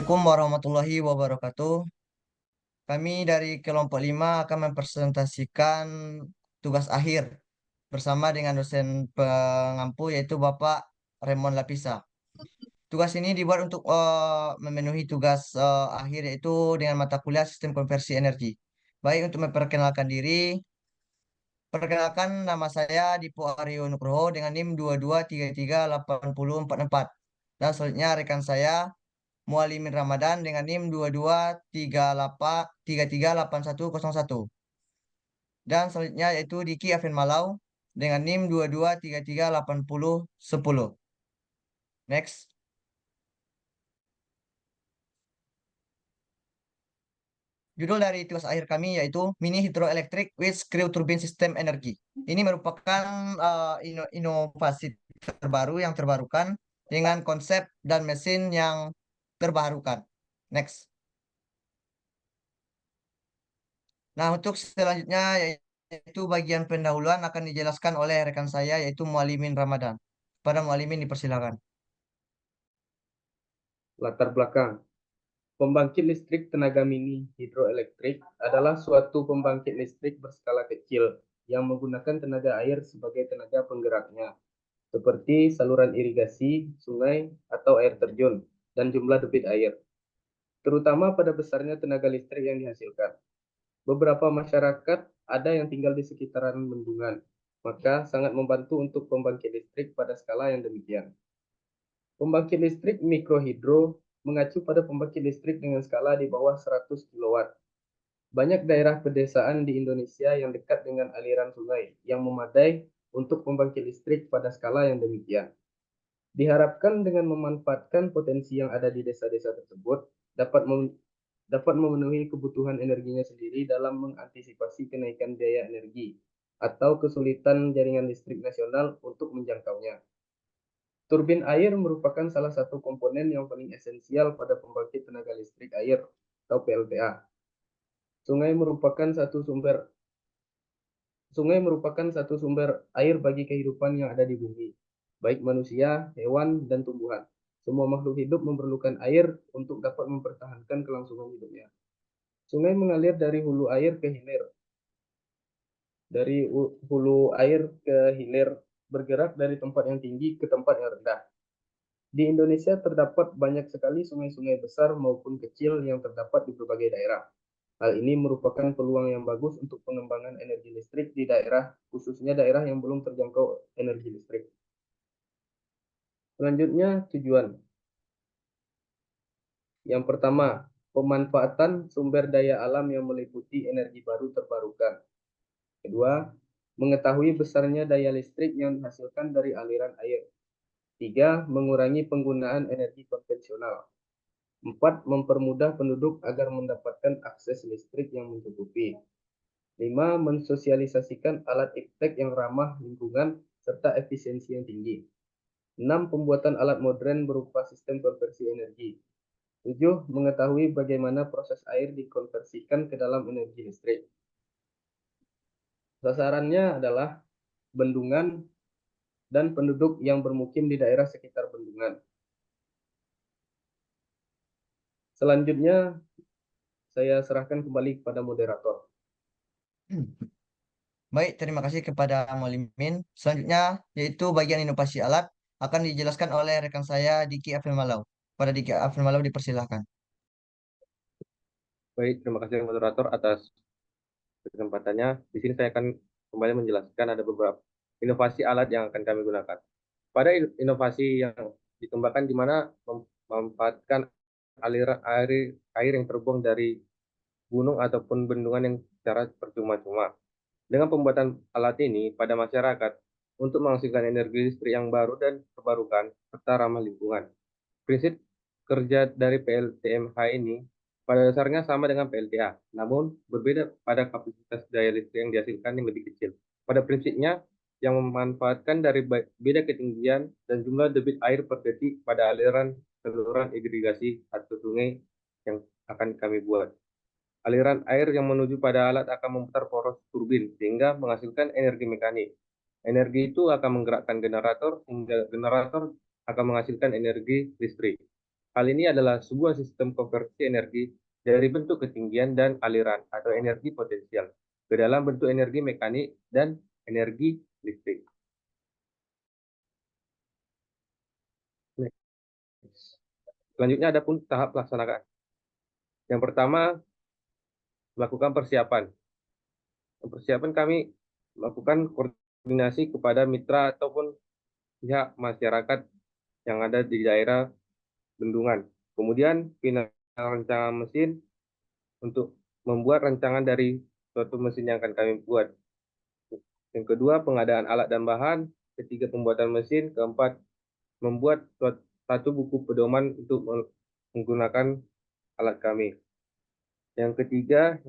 Assalamualaikum warahmatullahi wabarakatuh. Kami dari kelompok 5 akan mempresentasikan tugas akhir bersama dengan dosen pengampu yaitu Bapak Raymond Lapisa. Tugas ini dibuat untuk memenuhi tugas akhir yaitu dengan mata kuliah sistem konversi energi. Baik, untuk memperkenalkan diri, perkenalkan nama saya Dipo Aryo Nugroho dengan NIM 22338044. Dan selanjutnya rekan saya Mualimin Ramadan dengan NIM 2238338101. Dan selanjutnya yaitu Diki Afin Malau dengan NIM 22338010. Next. Judul dari tugas akhir kami yaitu Mini Hydroelectric with Screw Turbine System Energy. Ini merupakan inovasi terbaru yang terbarukan dengan konsep dan mesin yang terbarukan. Next. Nah, untuk selanjutnya yaitu bagian pendahuluan akan dijelaskan oleh rekan saya yaitu Mualimin Ramadan. Pada Mualimin dipersilakan. Latar belakang. Pembangkit listrik tenaga mini hidroelektrik adalah suatu pembangkit listrik berskala kecil yang menggunakan tenaga air sebagai tenaga penggeraknya, seperti saluran irigasi, sungai, atau air terjun, dan jumlah debit air, terutama pada besarnya tenaga listrik yang dihasilkan. Beberapa masyarakat ada yang tinggal di sekitaran bendungan, maka sangat membantu untuk pembangkit listrik pada skala yang demikian. Pembangkit listrik mikrohidro mengacu pada pembangkit listrik dengan skala di bawah 100 kW. Banyak daerah pedesaan di Indonesia yang dekat dengan aliran sungai yang memadai untuk pembangkit listrik pada skala yang demikian. Diharapkan dengan memanfaatkan potensi yang ada di desa-desa tersebut dapat memenuhi kebutuhan energinya sendiri dalam mengantisipasi kenaikan biaya energi atau kesulitan jaringan listrik nasional untuk menjangkaunya. Turbin air merupakan salah satu komponen yang paling esensial pada pembangkit tenaga listrik air atau PLTA. Sungai merupakan satu sumber air bagi kehidupan yang ada di bumi, baik manusia, hewan, dan tumbuhan. Semua makhluk hidup memerlukan air untuk dapat mempertahankan kelangsungan hidupnya. Sungai mengalir dari hulu air ke hilir, bergerak dari tempat yang tinggi ke tempat yang rendah. Di Indonesia terdapat banyak sekali sungai-sungai besar maupun kecil yang terdapat di berbagai daerah. Hal ini merupakan peluang yang bagus untuk pengembangan energi listrik di daerah, khususnya daerah yang belum terjangkau energi listrik. Selanjutnya, tujuan. Yang pertama, pemanfaatan sumber daya alam yang meliputi energi baru terbarukan. Kedua, mengetahui besarnya daya listrik yang dihasilkan dari aliran air. 3. Mengurangi penggunaan energi konvensional. 4. Mempermudah penduduk agar mendapatkan akses listrik yang mencukupi. 5. Mensosialisasikan alat iptek yang ramah lingkungan serta efisiensi yang tinggi. 6. Pembuatan alat modern berupa sistem konversi energi. 7. Mengetahui bagaimana proses air dikonversikan ke dalam energi listrik. Sasarannya adalah bendungan dan penduduk yang bermukim di daerah sekitar bendungan. Selanjutnya, saya serahkan kembali kepada moderator. Baik, terima kasih kepada Mualimin. Selanjutnya yaitu bagian inovasi alat akan dijelaskan oleh rekan saya Diki Afin Malau. Pada Diki Afin Malau dipersilakan. Baik, terima kasih moderator atas kesempatannya. Di sini saya akan kembali menjelaskan ada beberapa inovasi alat yang akan kami gunakan. Pada inovasi yang dikembangkan di mana memanfaatkan aliran air yang terbuang dari gunung ataupun bendungan yang secara percuma-cuma. Dengan pembuatan alat ini pada masyarakat untuk menghasilkan energi listrik yang baru dan terbarukan serta ramah lingkungan. Prinsip kerja dari PLTMH ini pada dasarnya sama dengan PLTA, namun berbeda pada kapasitas daya listrik yang dihasilkan yang lebih kecil. Pada prinsipnya, yang memanfaatkan dari beda ketinggian dan jumlah debit air per detik pada aliran saluran irigasi atau sungai yang akan kami buat. Aliran air yang menuju pada alat akan memutar poros turbin sehingga menghasilkan energi mekanik. Energi itu akan menggerakkan generator hingga generator akan menghasilkan energi listrik. Hal ini adalah sebuah sistem konversi energi dari bentuk ketinggian dan aliran atau energi potensial ke dalam bentuk energi mekanik dan energi listrik. Selanjutnya ada pun tahap pelaksanaan. Yang pertama, melakukan persiapan. Persiapan kami melakukan koordinasi kepada mitra ataupun pihak masyarakat yang ada di daerah bendungan. Kemudian final rancangan mesin untuk membuat rancangan dari suatu mesin yang akan kami buat. Yang kedua, pengadaan alat dan bahan. Ketiga, pembuatan mesin. Keempat, membuat satu buku pedoman untuk menggunakan alat kami. Yang ketiga,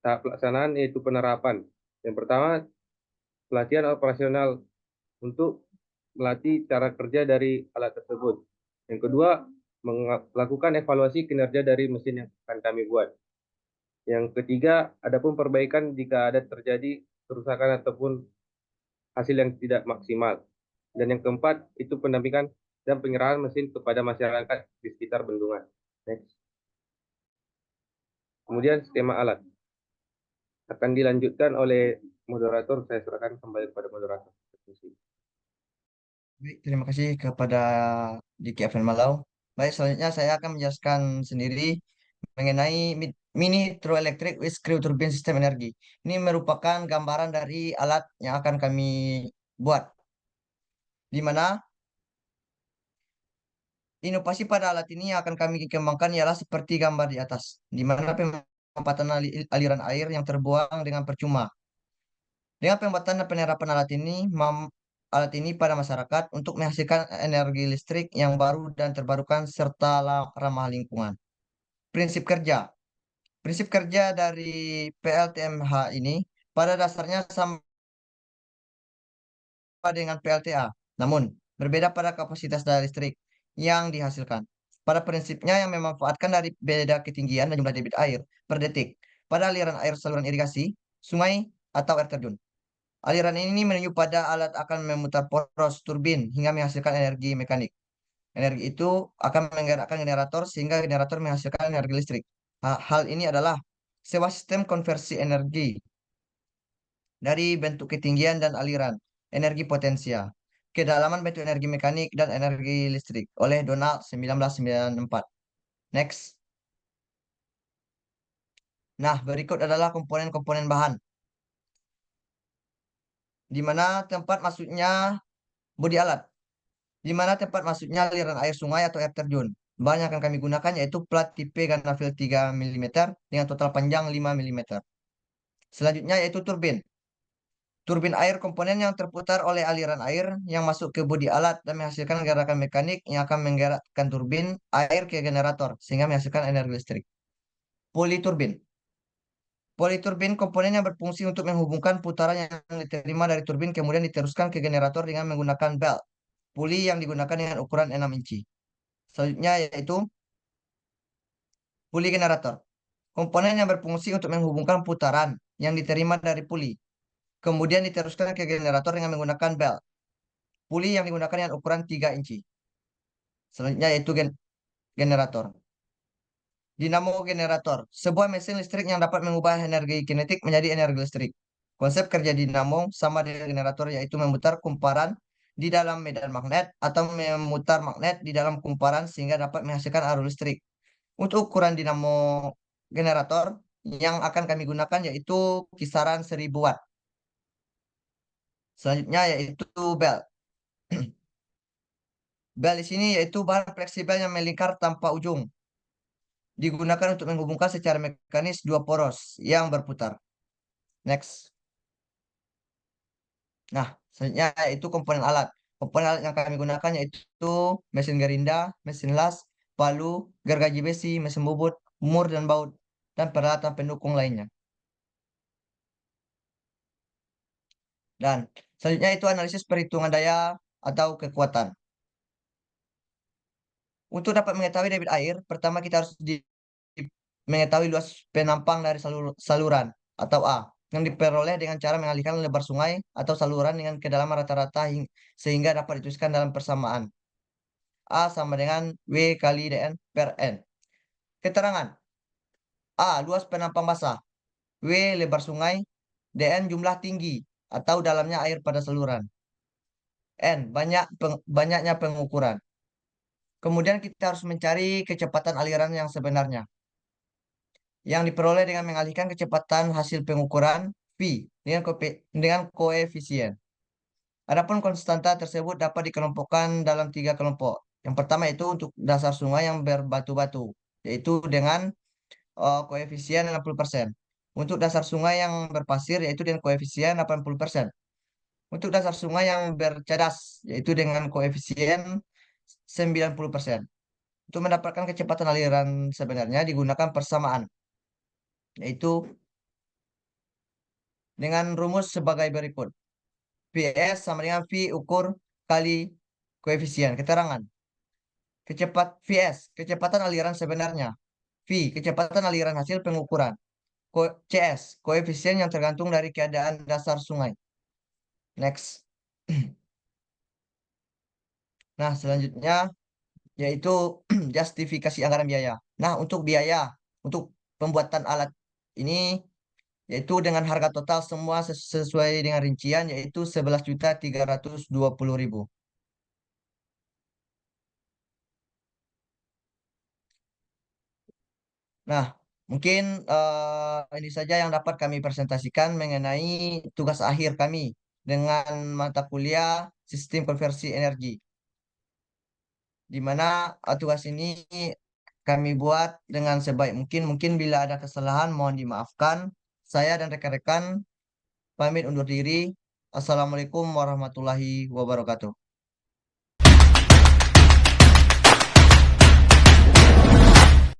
tahap pelaksanaan yaitu penerapan. Yang pertama, pelatihan operasional untuk melatih cara kerja dari alat tersebut. Yang kedua, melakukan evaluasi kinerja dari mesin yang akan kami buat. Yang ketiga, adapun perbaikan jika ada terjadi kerusakan ataupun hasil yang tidak maksimal. Dan yang keempat, itu pendampingan dan penyerahan mesin kepada masyarakat di sekitar bendungan. Next. Kemudian skema alat akan dilanjutkan oleh moderator. Saya serahkan kembali kepada moderator. Baik, terima kasih kepada Diki Afen Malau. Baik, selanjutnya saya akan menjelaskan sendiri mengenai mini hydroelectric with screw turbine sistem energi. Ini merupakan gambaran dari alat yang akan kami buat, di mana inovasi pada alat ini yang akan kami kembangkan ialah seperti gambar di atas, di mana pemanfaatan aliran air yang terbuang dengan percuma. Dengan pembuatan dan penerapan alat ini pada masyarakat untuk menghasilkan energi listrik yang baru dan terbarukan serta ramah lingkungan. Prinsip kerja. Prinsip kerja dari PLTMH ini pada dasarnya sama dengan PLTA, namun berbeda pada kapasitas daya listrik yang dihasilkan. Pada prinsipnya yang memanfaatkan dari beda ketinggian dan jumlah debit air per detik pada aliran air saluran irigasi, sungai, atau air terjun. Aliran ini menuju pada alat akan memutar poros turbin hingga menghasilkan energi mekanik. Energi itu akan menggerakkan generator sehingga generator menghasilkan energi listrik. Hal ini adalah sebuah sistem konversi energi dari bentuk ketinggian dan aliran energi potensial, kedalaman bentuk energi mekanik dan energi listrik oleh Donald 1994. Next. Nah, berikut adalah komponen-komponen bahan, di mana tempat masuknya bodi alat, di mana tempat masuknya aliran air sungai atau air terjun. Bahan yang akan kami gunakan yaitu plat tipe Ganafil 3 mm dengan total panjang 5 mm. Selanjutnya yaitu turbin. Turbin air komponen yang terputar oleh aliran air yang masuk ke bodi alat dan menghasilkan gerakan mekanik yang akan menggerakkan turbin air ke generator sehingga menghasilkan energi listrik. Politurbin. Politurbin komponen yang berfungsi untuk menghubungkan putaran yang diterima dari turbin kemudian diteruskan ke generator dengan menggunakan belt. Puli yang digunakan dengan ukuran 6 inci. Selanjutnya yaitu puli generator. Komponen yang berfungsi untuk menghubungkan putaran yang diterima dari puli. Kemudian diteruskan ke generator dengan menggunakan belt. Puli yang digunakan dengan ukuran 3 inci. Selanjutnya yaitu generator. Dinamo generator. Sebuah mesin listrik yang dapat mengubah energi kinetik menjadi energi listrik. Konsep kerja dinamo sama dengan generator yaitu memutar kumparan di dalam medan magnet atau memutar magnet di dalam kumparan sehingga dapat menghasilkan arus listrik. Untuk ukuran dinamo generator yang akan kami gunakan yaitu kisaran 1000 watt. Selanjutnya yaitu bel. Bel di sini yaitu bahan fleksibel yang melingkar tanpa ujung. Digunakan untuk menghubungkan secara mekanis dua poros yang berputar. Next. Nah, selanjutnya yaitu komponen alat. Komponen alat yang kami gunakan yaitu mesin gerinda, mesin las, palu, gergaji besi, mesin bubut, mur dan baut, dan peralatan pendukung lainnya. Dan selanjutnya itu analisis perhitungan daya atau kekuatan. Untuk dapat mengetahui debit air, pertama kita harus mengetahui luas penampang dari saluran atau A yang diperoleh dengan cara mengalihkan lebar sungai atau saluran dengan kedalaman rata-rata sehingga dapat dituliskan dalam persamaan. A sama dengan W kali DN per N. Keterangan. A. Luas penampang basah. W. Lebar sungai. DN. Jumlah tinggi atau dalamnya air pada saluran. N. Banyaknya pengukuran. Kemudian kita harus mencari kecepatan aliran yang sebenarnya. Yang diperoleh dengan mengalihkan kecepatan hasil pengukuran V dengan koefisien. Adapun konstanta tersebut dapat dikelompokkan dalam 3 kelompok. Yang pertama itu untuk dasar sungai yang berbatu-batu, yaitu dengan koefisien 60%. Untuk dasar sungai yang berpasir, yaitu dengan koefisien 80%. Untuk dasar sungai yang bercadas, yaitu dengan koefisien 90%. Untuk mendapatkan kecepatan aliran sebenarnya digunakan persamaan, yaitu dengan rumus sebagai berikut. Vs sama dengan V ukur kali koefisien. Keterangan. Kecepatan aliran sebenarnya. V, kecepatan aliran hasil pengukuran. CS, koefisien yang tergantung dari keadaan dasar sungai. Next. Nah, selanjutnya yaitu justifikasi anggaran biaya. Nah, untuk biaya untuk pembuatan alat ini yaitu dengan harga total semua sesuai dengan rincian yaitu 11.320.000. Nah, mungkin ini saja yang dapat kami presentasikan mengenai tugas akhir kami dengan mata kuliah Sistem Konversi Energi, di mana tugas ini kami buat dengan sebaik mungkin. Mungkin bila ada kesalahan mohon dimaafkan. Saya dan rekan-rekan pamit undur diri. Assalamualaikum warahmatullahi wabarakatuh.